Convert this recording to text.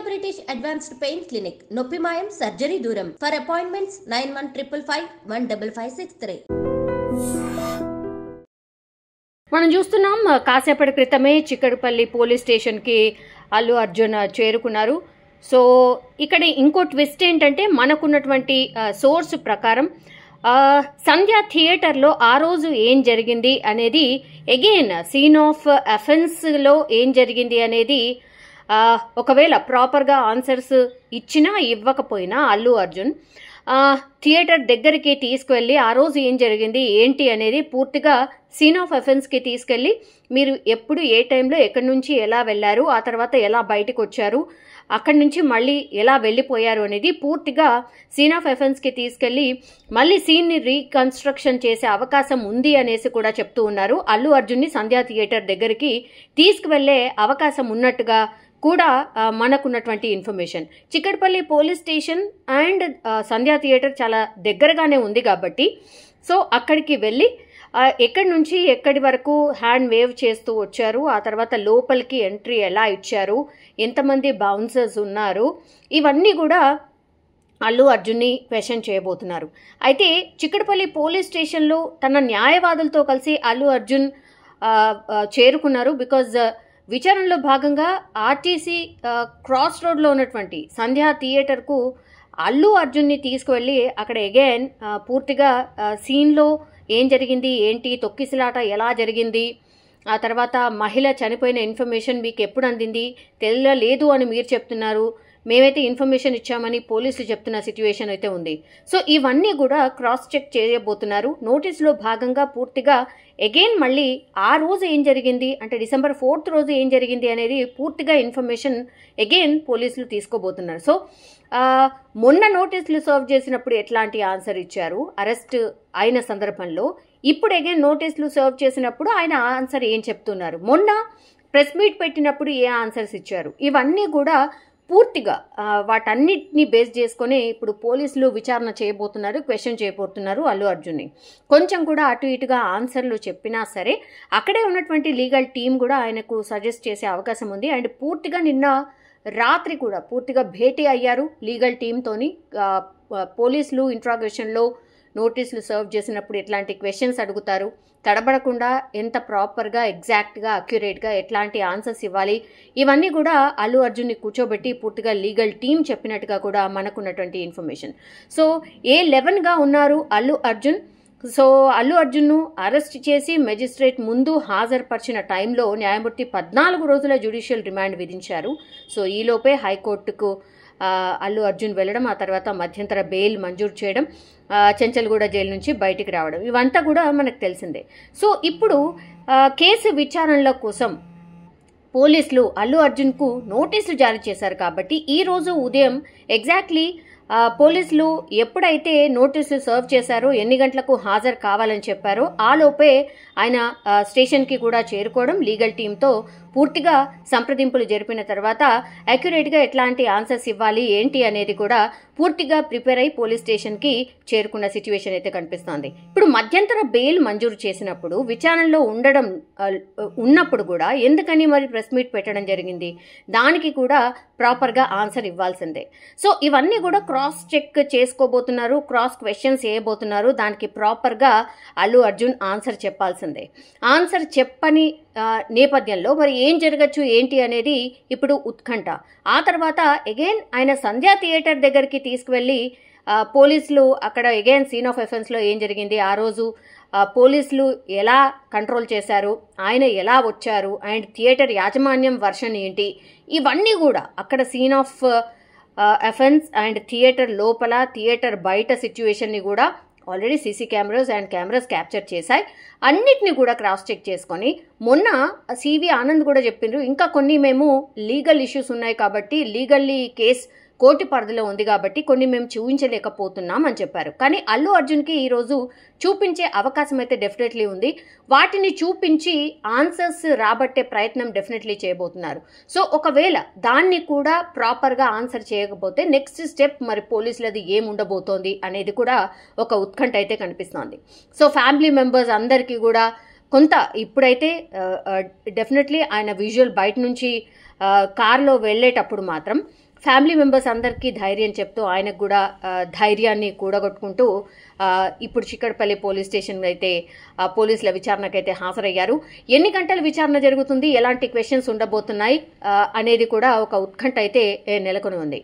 Indo British advanced pain clinic, నొప్పిమాయం surgery దూరం. For appointments 9155515563. మనం చూస్తున్నాం, కాసేపటి క్రితమే చిక్కడపల్లి పోలీస్ స్టేషన్కి అల్లు అర్జున్ చేరుకున్నారు. సో ఇక్కడ ఇంకో ట్విస్ట్ ఏంటంటే, మనకున్నటువంటి సోర్స్ ప్రకారం సంధ్య థియేటర్లో ఆ రోజు ఏం జరిగింది అనేది, అగైన్ సీన్ ఆఫ్ అఫెన్స్లో ఏం జరిగింది అనేది ఒకవేళ ప్రాపర్గా ఆన్సర్స్ ఇచ్చినా ఇవ్వకపోయినా అల్లు అర్జున్ థియేటర్ దగ్గరికి తీసుకువెళ్ళి ఆ రోజు ఏం జరిగింది ఏంటి అనేది పూర్తిగా సీన్ ఆఫ్ అఫెన్స్కి తీసుకెళ్ళి, మీరు ఎప్పుడు ఏ టైంలో ఎక్కడి నుంచి ఎలా వెళ్ళారు, ఆ తర్వాత ఎలా బయటకు వచ్చారు, అక్కడి నుంచి మళ్ళీ ఎలా వెళ్ళిపోయారు అనేది పూర్తిగా సీన్ ఆఫ్ అఫెన్స్కి తీసుకెళ్ళి మళ్ళీ సీన్ని రీకన్స్ట్రక్షన్ చేసే అవకాశం ఉంది అనేసి కూడా చెప్తూ ఉన్నారు. అల్లు అర్జున్ని సంధ్యా థియేటర్ దగ్గరికి తీసుకువెళ్లే అవకాశం ఉన్నట్టుగా కూడా మనకున్నటువంటి information. Chikkadpally police station and Sandhya theatre చాలా దగ్గరగానే ఉంది కాబట్టి, సో అక్కడికి వెళ్ళి ఎక్కడి నుంచి ఎక్కడి వరకు హ్యాండ్ వేవ్ చేస్తూ వచ్చారు, ఆ తర్వాత లోపలికి ఎంట్రీ ఎలా ఇచ్చారు, ఎంతమంది బౌన్సర్స్ ఉన్నారు, ఇవన్నీ కూడా అల్లు అర్జున్ని క్వశ్చన్ చేయబోతున్నారు. అయితే చిక్కడపల్లి పోలీస్ స్టేషన్లో తన న్యాయవాదులతో కలిసి అల్లు అర్జున్ చేరుకున్నారు. బికాజ్ విచారణలో భాగంగా ఆర్టీసీ క్రాస్ రోడ్లో ఉన్నటువంటి సంధ్యా థియేటర్కు అల్లు అర్జున్ని తీసుకువెళ్ళి అక్కడ అగైన్ పూర్తిగా సీన్లో ఏం జరిగింది ఏంటి, తొక్కిసలాట ఎలా జరిగింది, ఆ తర్వాత మహిళ చనిపోయిన ఇన్ఫర్మేషన్ మీకు ఎప్పుడు అందింది, తెలియలేదు అని మీరు చెప్తున్నారు, మేమైతే ఇన్ఫర్మేషన్ ఇచ్చామని పోలీసులు చెప్తున్న సిచ్యువేషన్ అయితే ఉంది. సో ఇవన్నీ కూడా క్రాస్ చెక్ చేయబోతున్నారు. నోటీసులో భాగంగా పూర్తిగా అగైన్ మళ్ళీ ఆ రోజు ఏం జరిగింది అంటే December 4th రోజు ఏం జరిగింది అనేది పూర్తిగా ఇన్ఫర్మేషన్ అగైన్ పోలీసులు తీసుకోబోతున్నారు. సో మొన్న నోటీసులు సర్వ్ చేసినప్పుడు ఎట్లాంటి ఆన్సర్ ఇచ్చారు అరెస్ట్ అయిన సందర్భంలో, ఇప్పుడు అగైన్ నోటీసులు సర్వ్ చేసినప్పుడు ఆయన ఆన్సర్ ఏం చెప్తున్నారు, మొన్న ప్రెస్ మీట్ పెట్టినప్పుడు ఏ ఆన్సర్స్ ఇచ్చారు, ఇవన్నీ కూడా పూర్తిగా వాటన్నిటిని బేస్ చేసుకొని ఇప్పుడు పోలీసులు విచారణ చేయబోతున్నారు, క్వశ్చన్ చేయబోతున్నారు అల్లు అర్జున్ని. కొంచెం కూడా అటు ఇటుగా ఆన్సర్లు చెప్పినా సరే అక్కడే ఉన్నటువంటి లీగల్ టీం కూడా ఆయనకు సజెస్ట్ చేసే అవకాశం ఉంది. అండ్ పూర్తిగా నిన్న రాత్రి కూడా పూర్తిగా భేటీ అయ్యారు లీగల్ టీంతోని. పోలీసులు ఇంట్రాగేషన్లో నోటీసులు సర్వ్ చేసినప్పుడు ఎట్లాంటి క్వశ్చన్స్ అడుగుతారు, తడబడకుండా ఎంత ప్రాపర్గా ఎగ్జాక్ట్గా అక్యురేట్గా ఎట్లాంటి ఆన్సర్స్ ఇవ్వాలి, ఇవన్నీ కూడా అల్లు అర్జున్ని కూర్చోబెట్టి పూర్తిగా లీగల్ టీం చెప్పినట్టుగా కూడా మనకున్నటువంటి ఇన్ఫర్మేషన్. సో A11గా ఉన్నారు అల్లు అర్జున్. సో అల్లు అర్జున్ను అరెస్ట్ చేసి మెజిస్ట్రేట్ ముందు హాజరుపరిచిన టైంలో న్యాయమూర్తి 14 రోజుల జ్యుడిషియల్ రిమాండ్ విధించారు. సో ఈలోపే హైకోర్టుకు అల్లు అర్జున్ వెళ్ళడం, ఆ తర్వాత మధ్యంతర బెయిల్ మంజూరు చేయడం, చెంచల్గూడ జైలు నుంచి బయటికి రావడం, ఇవంతా కూడా మనకు తెలిసిందే. సో ఇప్పుడు కేసు విచారణల కోసం పోలీసులు అల్లు అర్జున్కు నోటీసులు జారీ చేశారు కాబట్టి ఈరోజు ఉదయం ఎగ్జాక్ట్లీ పోలీసులు ఎప్పుడైతే నోటీసులు సర్వ్ చేశారో, ఎన్ని గంటలకు హాజరు కావాలని చెప్పారో ఆలోపే ఆయన స్టేషన్కి కూడా చేరుకోవడం, లీగల్ టీంతో పూర్తిగా సంప్రదింపులు జరిపిన తర్వాత అక్యురేట్గా ఎట్లాంటి ఆన్సర్స్ ఇవ్వాలి ఏంటి అనేది కూడా పూర్తిగా ప్రిపేర్ అయి పోలీస్ స్టేషన్కి చేరుకున్న సిచ్యువేషన్ అయితే కనిపిస్తోంది. ఇప్పుడు మధ్యంతర బెయిల్ మంజూరు చేసినప్పుడు విచారణలో ఉన్నప్పుడు కూడా ఎందుకని మరి ప్రెస్ మీట్ పెట్టడం జరిగింది, దానికి కూడా ప్రాపర్గా ఆన్సర్ ఇవ్వాల్సిందే. సో ఇవన్నీ కూడా క్రాస్ చెక్ చేసుకోబోతున్నారు, క్రాస్ క్వశ్చన్స్ చేయబోతున్నారు. దానికి ప్రాపర్గా అల్లు అర్జున్ ఆన్సర్ చెప్పాల్సిందే. ఆన్సర్ చెప్పని నేపథ్యంలో మరి ఏం జరగచ్చు ఏంటి అనేది ఇప్పుడు ఉత్కంఠ. ఆ తర్వాత అగైన్ ఆయన సంధ్యా థియేటర్ దగ్గరికి తీసుకువెళ్ళి పోలీసులు అక్కడ అగైన్ సీన్ ఆఫ్ అఫెన్స్లో ఏం జరిగింది, ఆ రోజు పోలీసులు ఎలా కంట్రోల్ చేశారు, ఆయన ఎలా వచ్చారు, అండ్ థియేటర్ యాజమాన్యం వర్షన్ ఏంటి, ఇవన్నీ కూడా అక్కడ scene of offence and theatre లోపల థియేటర్ బయట సిచ్యువేషన్ని కూడా already CC cameras and cameras capture చేశాయి. అన్నిటిని కూడా క్రాస్ చెక్ చేసుకొని మొన్న సివి ఆనంద్ కూడా చెప్పిండ్రు, ఇంకా కొన్ని మేము లీగల్ ఇష్యూస్ ఉన్నాయి కాబట్టి లీగల్లీ కేస్ కోర్టు పరిధిలో ఉంది కాబట్టి కొన్ని మేము చూపించలేకపోతున్నాం అని చెప్పారు. కానీ అల్లు అర్జున్కి ఈరోజు చూపించే అవకాశం అయితే డెఫినెట్లీ ఉంది. వాటిని చూపించి ఆన్సర్స్ రాబట్టే ప్రయత్నం డెఫినెట్లీ చేయబోతున్నారు. సో ఒకవేళ దాన్ని కూడా ప్రాపర్గా ఆన్సర్ చేయకపోతే నెక్స్ట్ స్టెప్ మరి పోలీసులది ఏముండబోతోంది అనేది కూడా ఒక ఉత్కంఠ అయితే కనిపిస్తోంది. సో ఫ్యామిలీ మెంబర్స్ అందరికీ కూడా కొంత ఇప్పుడైతే డెఫినెట్లీ ఆయన విజువల్ బయట నుంచి కార్లో వెళ్ళేటప్పుడు మాత్రం ఫ్యామిలీ మెంబర్స్ అందరికీ ధైర్యం చెప్తూ ఆయనకు కూడా ధైర్యాన్ని కూడగొట్టుకుంటూ ఇప్పుడు చిక్కడపల్లి పోలీస్ స్టేషన్ అయితే పోలీసుల విచారణకైతే హాజరయ్యారు. ఎన్ని గంటల విచారణ జరుగుతుంది, ఎలాంటి క్వశ్చన్స్ ఉండబోతున్నాయి అనేది కూడా ఒక ఉత్కంఠ అయితే నెలకొని ఉంది.